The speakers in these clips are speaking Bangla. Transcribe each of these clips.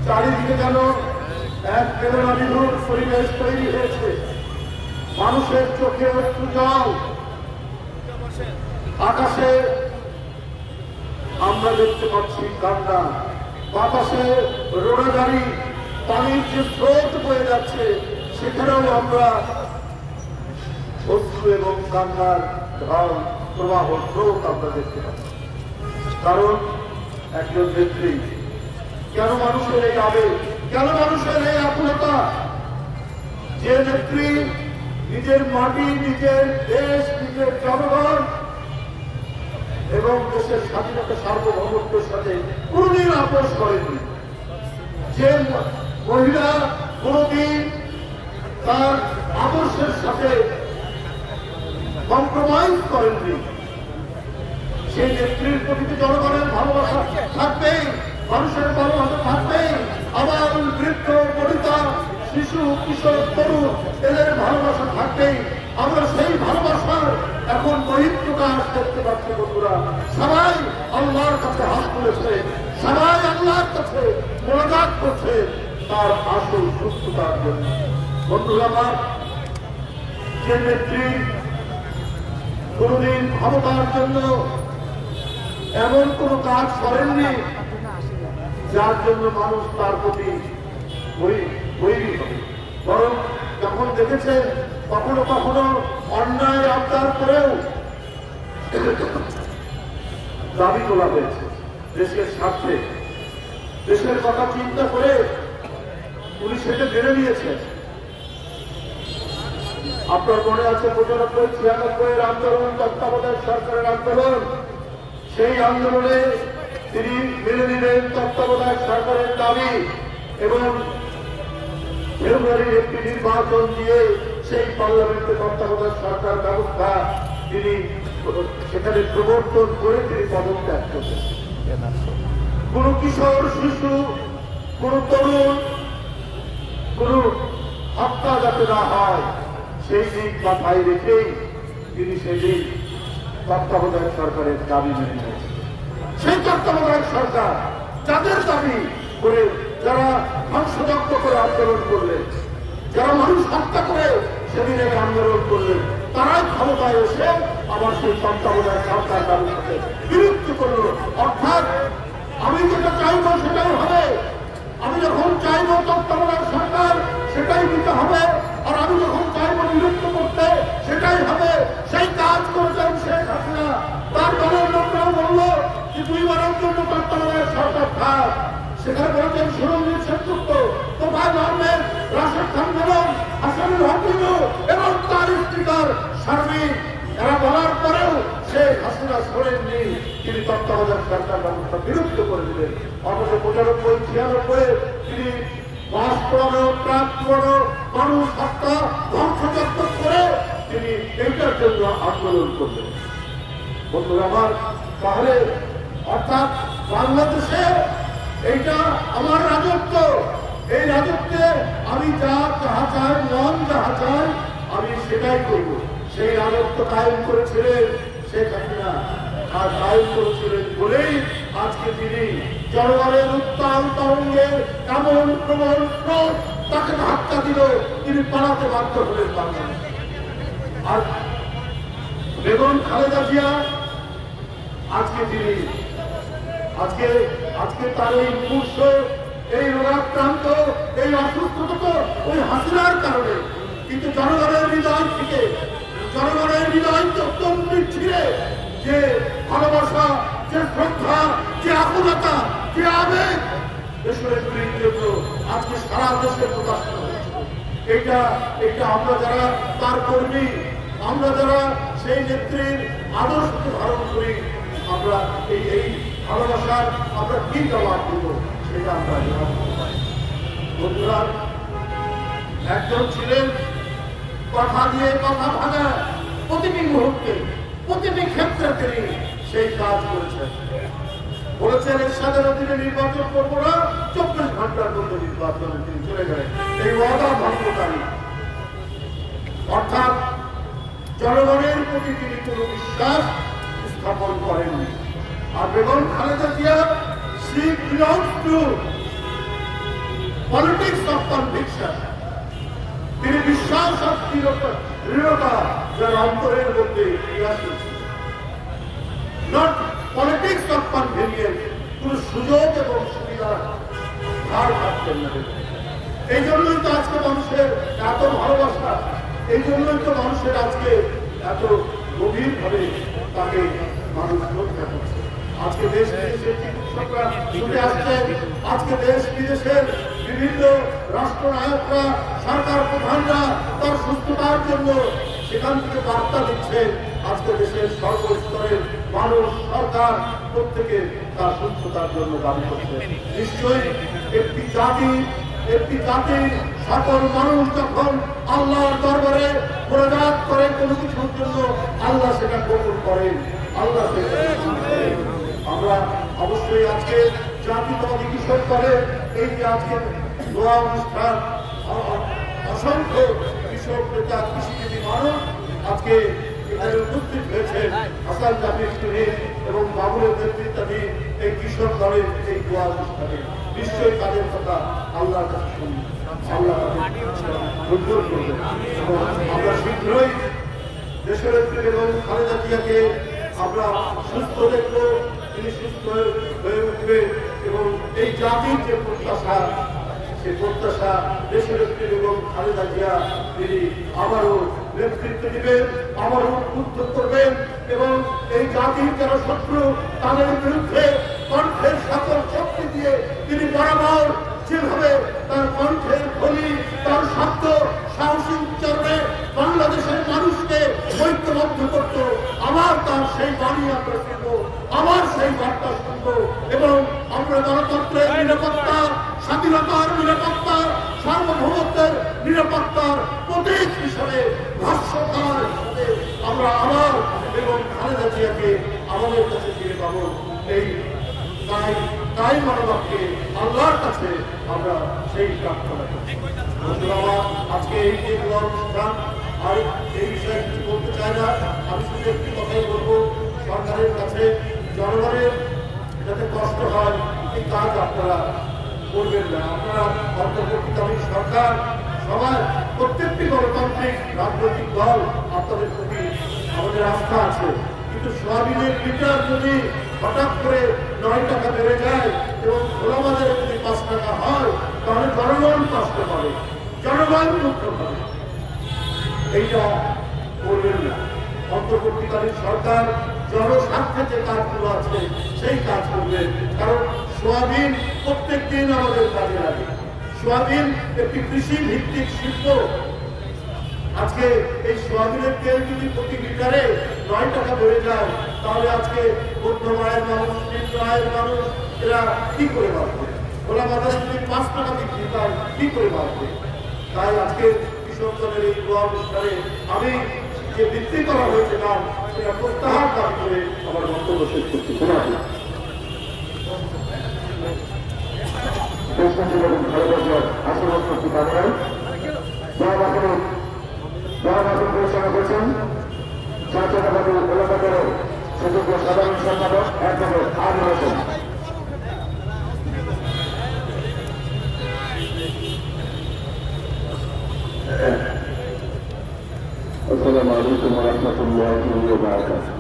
চারিদিকে যেন এক বেদনা বিধুর পরিবেশ তৈরি হয়েছে। মানুষের চোখে একটু জল, আকাশে আমরা দেখতে পাচ্ছি কান্না, বাতাসে রোড়াগাড়ি, পানির যে স্রোত বয়ে যাচ্ছে সেখানেও আমরা অশ্রু এবং কান্নার ঢল প্রবাহ স্রোত আমরা দেখতে পাচ্ছি। কারণ একজন নেত্রী, কেন মানুষের এই আবেগ, কেন মানুষের এই আকুলতা? যে নেত্রী নিজের মাটি, নিজের দেশ, নিজের জনগণ এবং দেশের স্বাধীনতা সার্বভৌমত্বের সাথে কোনদিন আপোষ করেনি, যে মহিলা কোনদিন তার আদর্শের সাথে কম্প্রোমাইজ করেননি, সেই নেত্রীর প্রতি জনগণের ভালোবাসা থাকবেই, মানুষের ভালোবাসা থাকবেই। আবার বৃদ্ধ, বনিতা, শিশু, কিশোর, তরুণ এদের ভালোবাসা থাকবেই। আমরা সেই ভালোবাসার এখন বহিঃপ্রকাশ করতে পারছি। বন্ধুরা, সবাই আল্লাহর কাছে হাত তুলেছে, সবাই আল্লাহর কাছে মোনাজাত করছে তার আসল সুস্থতার জন্য। বন্ধুরা আমার, যে নেত্রী কোনদিন ক্ষমতার জন্য এমন কোন কাজ করেননি যার জন্য মানুষ তার প্রতি বৈরী হবে, বরং যখন দেখেছেন কখনো কখনো অন্যায় আবদার করেও দাবি তোলা হয়েছে দেশের স্বার্থে, দেশের কথা চিন্তা করে উনি সেটা মেনে নিয়েছেন। আপনার মনে আছে 95-96 আন্দোলন, তত্ত্বাবধায়ক সরকারের আন্দোলন, সেই আন্দোলনে তিনি মেনে নিলেন তত্ত্বাবধায়ক সরকারের দাবি এবং ফেব্রুয়ারির একটি নির্বাচন দিয়ে সেই পার্লামেন্টে তত্ত্বাবধায়ক সরকার ব্যবস্থা তিনি সেখানে প্রবর্তন করে তিনি পদত্যাগ করলেন। কোন কিশোর, শিশু, কোন তরুণ, কোন হত্যা যাতে না হয় সেই দিক মাথায় রেখেই তিনি সেই দিন তত্ত্বাবধায়ক সরকারের দাবি মেনে নিয়েছেন। সেই তত্ত্বাবধায়ক সরকার যাদের দাবি করে, যারা ধ্বংসযজ্ঞ করে আন্দোলন করলেন, যারা মানুষ হত্যা করে সেদিন এক আন্দোলন করলেন, তারাই ক্ষমতায় এসে আবার সেই তত্ত্বাবধায়ক সরকার ব্যবস্থাকে বিলুপ্ত করল। অর্থাৎ আমি যেটা চাইবো সেটাই হবে, আমি যখন চাইবো তত্ত্বাবধায়ক সরকার সেটাই দিতে হবে, আর আমি যখন চাইবো বিলুপ্ত করতে সেটাই হবে। সেই কাজ করেছেন শেখ হাসিনা। তার দলের লোকরাও বললো যে 2 বারের জন্য তত্ত্বাবধায়ক সরকার থাক। সেখানে বলেছেন সুরঞ্জিত সেনগুপ্ত, তোফায়েল আহমেদ, রাশেদ খান বেগম, হাসানুল হক এবং তার স্পিকার শারমিন, এরা বলার পরেও শেখ হাসিনা শোনেননি, তিনি তত্ত্বাবধায়ক সরকার ব্যবস্থা বিলুপ্ত করে দিলেন। অথচ 95-96 তিনি বাস পুরানো, ট্রাক পুরানো, মানুষ হত্যা, ধ্বংসযজ্ঞ করে তিনি এইটার জন্য আন্দোলন করলেন। বন্ধুরা আমার, তাহলে অর্থাৎ বাংলাদেশে এইটা আমার রাজত্ব, এই রাজত্বে আমি যাহা চাই, মন যাহা চাই আমি সেটাই করব। সেই রাজত্ব কায়েম করেছিলেন শেখ হাসিনা, আর কায়েম করেছিলেন বলেই আজকে তিনি জনগণের উত্তাল তরঙ্গে এমন প্রবল স্রোত তাকে ধাক্কা দিল, তিনি পালাতে বাধ্য হলেন বাংলাদেশ। আর বেগম খালেদা জিয়া আজকে তিনি আজকে তার এই মুহূর্ত, এই রোগাক্রান্ত, এই অসুস্থতা তো ওই হাসিনার কারণে, কিন্তু জনগণের হৃদয় থেকে, জনগণের হৃদয় চক্রমুখী ছিঁড়ে যে ভালোবাসা, যে শ্রদ্ধা, যে আকুলতা, যে আবেগ দেশের জন্য আজকে সারা দেশে প্রকাশ করা হয়েছে। এটা আমরা যারা তার কর্মী, আমরা যারা সেই নেত্রীর আদর্শকে ধারণ করি, আমরা এই ভালোবাসার আমরা কি জবাব দিব সেটা আমরা জবাব দিতে পারি। বন্ধুরা, একজন ছিলেন কথা দিয়ে কথা ভাঙা, প্রতিটি মুহূর্তে, প্রতিটি ক্ষেত্রে তিনি সেই কাজ করেছেন। বলেছেন এরশাদের অধীনে নির্বাচন করবো না, 24 ঘন্টার মধ্যে নির্বাচনে তিনি চলে গেলেন। এই ওয়াদা ভঙ্গকারী, অর্থাৎ জনগণের প্রতি তিনি কোন বিশ্বাস স্থাপন করেননি। আর Begum Khaleda Zia, she belongs to politics of conviction. তিনি বিশ্বাস আর দৃঢ়তা যার অন্তরের মধ্যে নট পলিটিক্স অফ কনভিনিয়েন্স, কোন সুযোগ এবং সুবিধা ধার থাকতেন না। এই জন্যই তো আজকে মানুষের এত ভালোবাসা, এই জন্যই তো মানুষের আজকে এত গভীর ভাবে তাকে মানুষ রক্ষা করছে। আজকে দেশ বিদেশের চিকিৎসকরা ছুটে আসছেন, আজকে দেশ বিদেশের বিভিন্ন রাষ্ট্রনায়করা, সরকার প্রধানরা তার সুস্থতার জন্য সেখান থেকে বার্তা দিচ্ছে। আজকে দেশের সর্বস্তরের মানুষ, সরকার প্রত্যেকে তার সুস্থতার জন্য দাবি করছে। নিশ্চয়ই একটি জাতির সকল মানুষ যখন আল্লাহর দরবারে মোনাজাত করে কোনো কিছুর জন্য, আল্লাহ সেটা কবুল করেন, আল্লাহ সেটা কবুল করেন। আমরা অবশ্যই আজকে জাতীয়তাবাদী কৃষক দলের এই যে আজকে দোয়া অনুষ্ঠান, অসংখ্য কৃষক নেতা, কৃষিজীবী মানুষ আজকে এখানে উপস্থিত হয়েছে। হাসান জাফর শরীফ এবং বাবুলের নেতৃত্বাধীন এই কৃষক দলের এই দোয়া অনুষ্ঠানে নিশ্চয়ই তাদের কথা আল্লাহর কাছে শুনি, আল্লাহ মঞ্জুর করবেন। এবং আমরা শীঘ্রই দেশের এবং খালেদা জিয়াকে আমরা সুস্থ দেখবো, তিনি সুস্থ হয়ে উঠবে এবং এই জাতির যে প্রত্যাশা, সেই প্রত্যাশা দেশের এবং খালেদা জিয়া তিনি আবারও নেতৃত্ব দিবেন, আবারও উদ্বুদ্ধ করবেন এবং এই জাতির যারা শত্রু তাদের বিরুদ্ধে কণ্ঠের সকল শক্তি দিয়ে তিনি বরাবর যেভাবে তার কণ্ঠের ধ্বনি, তার শব্দ সাহসী উচ্চারণে বাংলাদেশের মানুষকে ঐক্যবদ্ধ করত, আবার তার সেই বাণী আমরা শুনবো, আবার সেই বার্তা শুনবো এবং আমরা গণতন্ত্রের নিরাপত্তা, স্বাধীনতার নিরাপত্তা, সার্বভৌমত্বের নিরাপত্তার প্রতীক হিসাবে, ভাষ্যকার হিসাবে আমরা আবার এবং খালেদা জিয়াকে আমাদের কাছে ফিরে পাবো। এই তাই মানবাকে আল্লাহর কাছে আমরা সেই প্রার্থনা করছি। আজকে এই যে অনুষ্ঠান, আর এই বিষয়ে কিছু বলতে চাই না, আমি শুধু একটি কথাই বলবো, সরকারের কাছে জনগণের যাতে কষ্ট হয় এই কাজ আপনারা করবেন না। আপনারা অন্তর্বর্তীকালীন সরকার, সবাই, প্রত্যেকটি গণতান্ত্রিক রাজনৈতিক দল আপনাদের প্রতি আমাদের আস্থা আছে, কিন্তু সোয়াবিনের লিটার যদি হঠাৎ করে 9 টাকা বেড়ে যায় এবং খোলা বাজারে যদি 5 টাকা হয়, তাহলে জনগণ কষ্ট পাবে, জনগণ দুঃখ পাবে। এইটা করবেন না। অন্তর্বর্তীকালীন সরকার জনস্বার্থে যে কাজগুলো আছে সেই কাজ করবেন, কারণ সোয়াবিন প্রত্যেক দিন আমাদের কাজে লাগে। সোয়াবিন একটি কৃষি ভিত্তিক শিল্প। আজকে এই সোয়াবিনের তেল যদি প্রতি লিটারে 9 টাকা বেড়ে যায়, তাহলে আজকে মধ্যম আয়ের মানুষ, নিম্ন আয়ের মানুষ এরা কি করে বাঁচবে? খোলা বাজারে যদি 5 টাকা বিক্রি পায় কি করে বাঁচবে? তাই আজকে কৃষক দলের এই দোয়া অনুষ্ঠানে আমি যে বৃদ্ধি করা হয়েছে নাম, সেটা প্রত্যাহার দাবি করে আমার বক্তব্য শেষ করছি। সাধারণ সম্পাদক অ্যাডভোকেট আবুল হোসেন। السلام عليكم ورحمة الله وبركاته.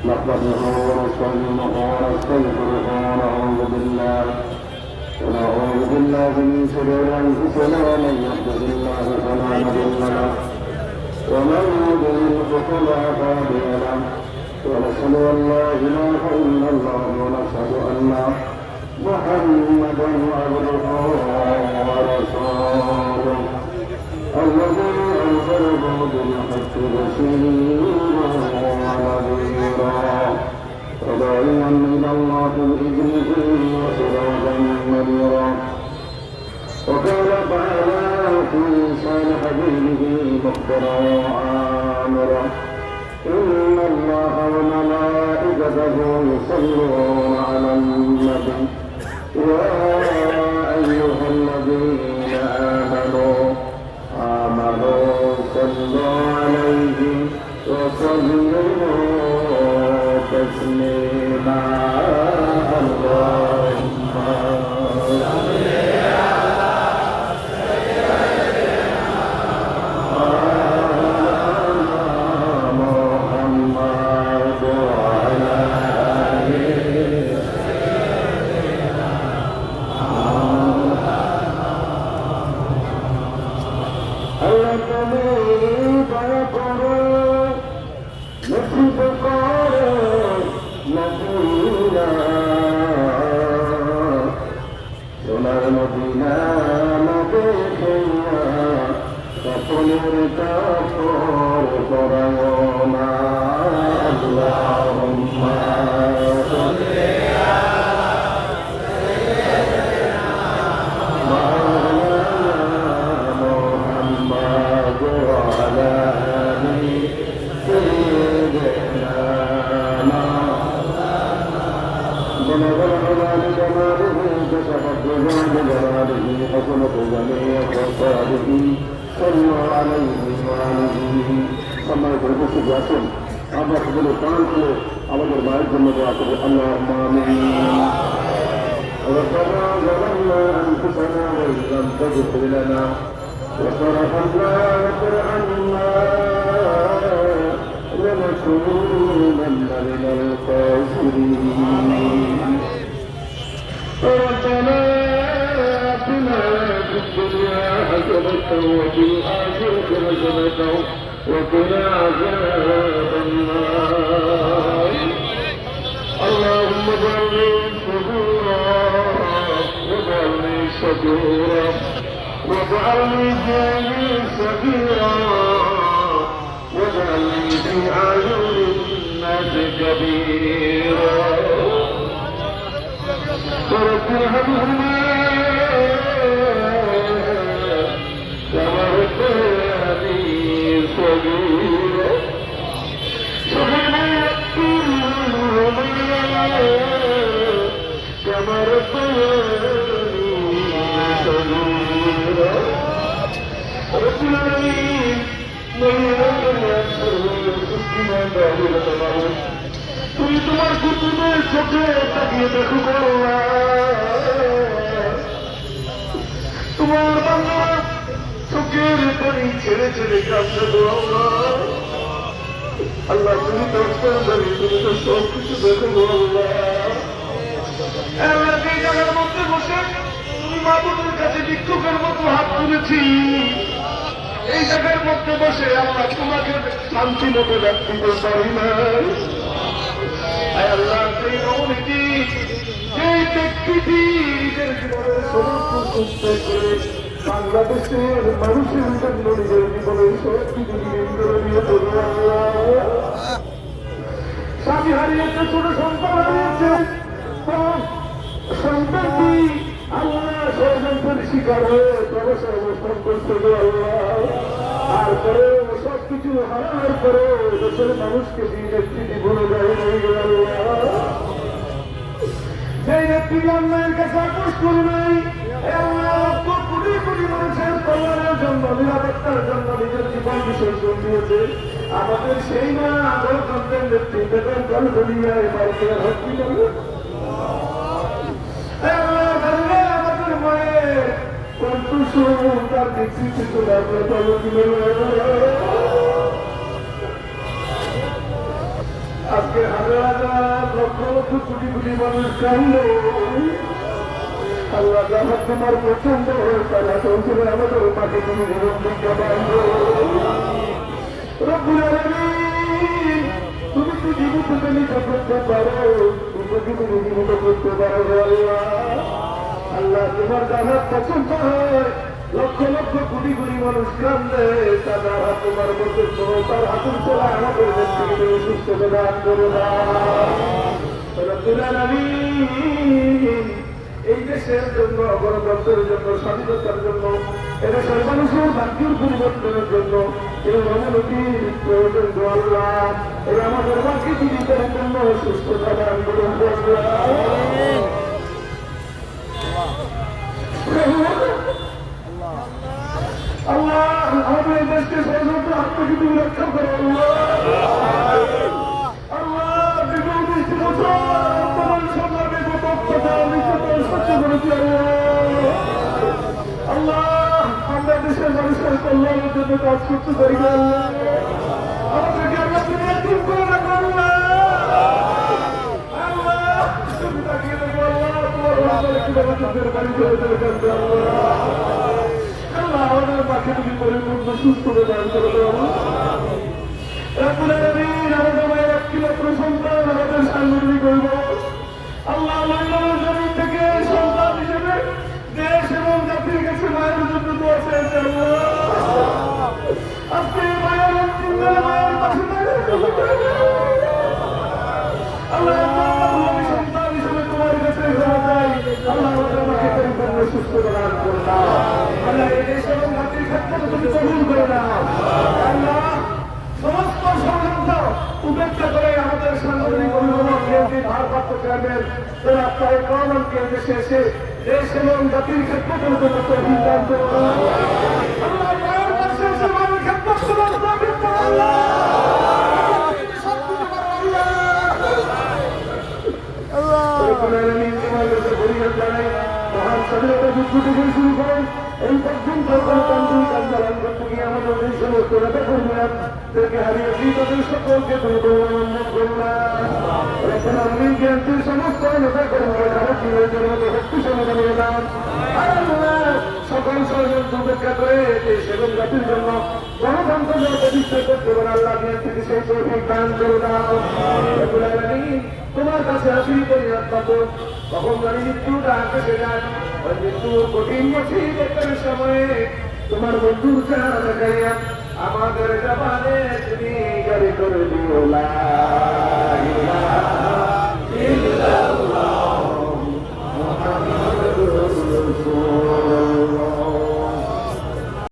نحمده ونستعينه ونستغفره ونعوذ بالله من شرور أنفسنا، ومن يهده الله فلا مضل له ومن يضلل فلا هادي له، ونشهد أن لا إله إلا الله ونشهد أن محمدا عبده ورسوله الذي أرسله بالحق بشيرا ونذيرا وداعيا إلى الله بإذنه وسراجا منيرا. وقال تعالى في شان حبيبه مخبرا وآمرا: إن الله وملائكته يصلون على النبي يا أيها الذين آمنوا صلوا عليه وسلموا تسليما. اللهم صل মদিনা দেখে সকলের কাপড় পরাও না আল্লাহুম্মা সাল্লি আমরা সকলে প্রাণ করে আমাদের মায়ের জন্য দোয়া করি আল্লাহুম্মা আমিন ربنا ظلمنا أنفسنا وإن لم تغفر لنا وترحمنا وترحمنا لنكونن من الخاسرين ربنا آتنا في الدنيا حسنة وفي الآخرة حسنة وقنا عذاب النار اللهم اجعلني صبورا واجعلني شكورا واجعلني جاني صغيرا واجعلني في أعين الناس كبيرا رب ارحمهما كما ربياني صغيرا كما ربياني صغيرا رب العالمين তুমি তোমার কুতুবের চোখে তাকিয়ে দেখো তোমার বাংলা চোখের পানি ছেড়ে ছেড়ে কাঁদছে আল্লাহ তুমি তো তুমি তো সব কিছু দেখো আল্লাহ এই জায়গার মধ্যে বসে তুমি মাবুদের কাছে ভিক্ষুকের মতো হাত তুলেছি এই জায়গার মধ্যে বসে আমরা তোমাকে শান্তি মতো রাখতে পারি না আল্লাহ সেই রমণীটি সেই ব্যক্তিটি নিজের জীবনের সমস্ত সুস্থ করে বাংলাদেশের মানুষের জন্য নিজের জীবনের সব কিছু দিয়ে স্বামী হারিয়েছে, ছোট সন্তান হারিয়েছে, সন্তানটি আল্লাহ ষড়যন্ত্রের শিকার হয়ে প্রবেশের অবস্থান করছে আল্লাহ। আর পরে সব কিছু হারানোর পরে দেশের মানুষকে সেই ব্যক্তিটি ভুলে যায় আল্লাহ। সেই ব্যক্তিটি অন্যায়ের কাছে আপোষ করে নাই কোটি কোটি মানুষের কল্যাণের জন্য নিরাপত্তার জন্য নিজের জীবন বিসর্জন দিয়েছে। আমাদের সেই না গণতন্ত্রের ব্যক্তি বেতন কল দুনিয়ায় ভারতের হসপিটালে আমাদের মায়ের তার নেতৃত্বে চলে আসলে আজকে হাজার হাজার লক্ষ লক্ষ কোটি কোটি মানুষ কান্দ আল্লাহ যারা তোমার প্রচন্ড হয়ে তারা চলছিল আমাদের মাকে তুমি জীবন দিকে তুমি তো জীবিত নিতে করতে পারো, তুমি জীবিত করতে পারো আল্লাহ তোমার জানার পছন্দ হয় লক্ষ লক্ষ কোটি কোটি মানুষ কান্দে তারা তোমার মধ্যে তার হাতুর চলা আমাদের ব্যক্তিকে সুস্থ প্রদান করো না। এই দেশের জন্য গণতন্ত্রের জন্য স্বাধীনতার জন্য এদেশের মানুষের ভাগ্যের পরিবর্তনের জন্য এই রমণীর প্রয়োজন আল্লাহ এই আমাদের বাকি জীবিতের জন্য সুস্থতা দান করুন আল্লাহ। আমাদের দেশকে ষড়যন্ত্র হাত থেকে তুমি রক্ষা করো আল্লাহ। বিগত 20 বছর তোমার সমাজে আল্লাহ আমরা দেশের মানুষের কল্যাণের জন্য কাজ করতে পারি না আমাদেরকে আমরা তুমি একদিন করে না করুন আল্লাহ। তুমি তাকিয়ে দেখো আল্লাহ তোমার কিভাবে চোখের বাড়ি চলে চলে কাঁদবে আল্লাহ। আমাদের মাকে তুমি পরিপূর্ণ সুস্থ প্রদান করে দেবো আমাদের মায়ের একটি মাত্র সন্তান আমাদের সাংগঠনিক করব আল্লাহ জমিন থেকে সন্তান হিসেবে সুস্থ প্রদান করে দাও। আল্লাহ এই দেশ এবং জাতির ক্ষেত্রে তুমি কবুল করে দাও। আল্লাহ সমস্ত ষড়যন্ত্র উপেক্ষা করে আমাদের সাংগঠনিক অভিভাবক বিএনপির ভারপ্রাপ্ত চেয়ারম্যান জনাব তারেক রহমানকে দেশে এসে দেশ এবং জাতির ক্ষেত্রে পরিবর্তন অভিযান করে দাও। আল্লাহ মায়ের কাছে এসে মায়ের ক্ষেত্রে সুযোগ প্রবৃত্ত মহান স্বাধীনতা যুদ্ধ থেকে শুরু করেন এই পর্যন্ত গণতান্ত্রিক আন্দোলন করতে গিয়ে আমাদের এই সমস্ত নেতা কর্মীরাদেরকে হারিয়েছি তাদের সকলকে বিএনপির সমস্ত নেতা কর্মীরা শক্তিশালী বানিয়ে দেন। সকল ষড়যন্ত্র উপেক্ষা করে দেশ এবং জাতির জন্য গণতন্ত্র প্রতিষ্ঠা করতে পারে আল্লাহ বিএনপিকে সেই তৌফিক দান করে দাও। তোমার কাছে আসি পরিণত পাবো কখন জানি মৃত্যুটা কেটে যায় ওই মৃত্যুর কঠিন মুসিবতের সময়ে তোমার বন্ধুর চেহারা দেখাইয়া আমাদের জবানে তুমি গাড়ি করে দিও।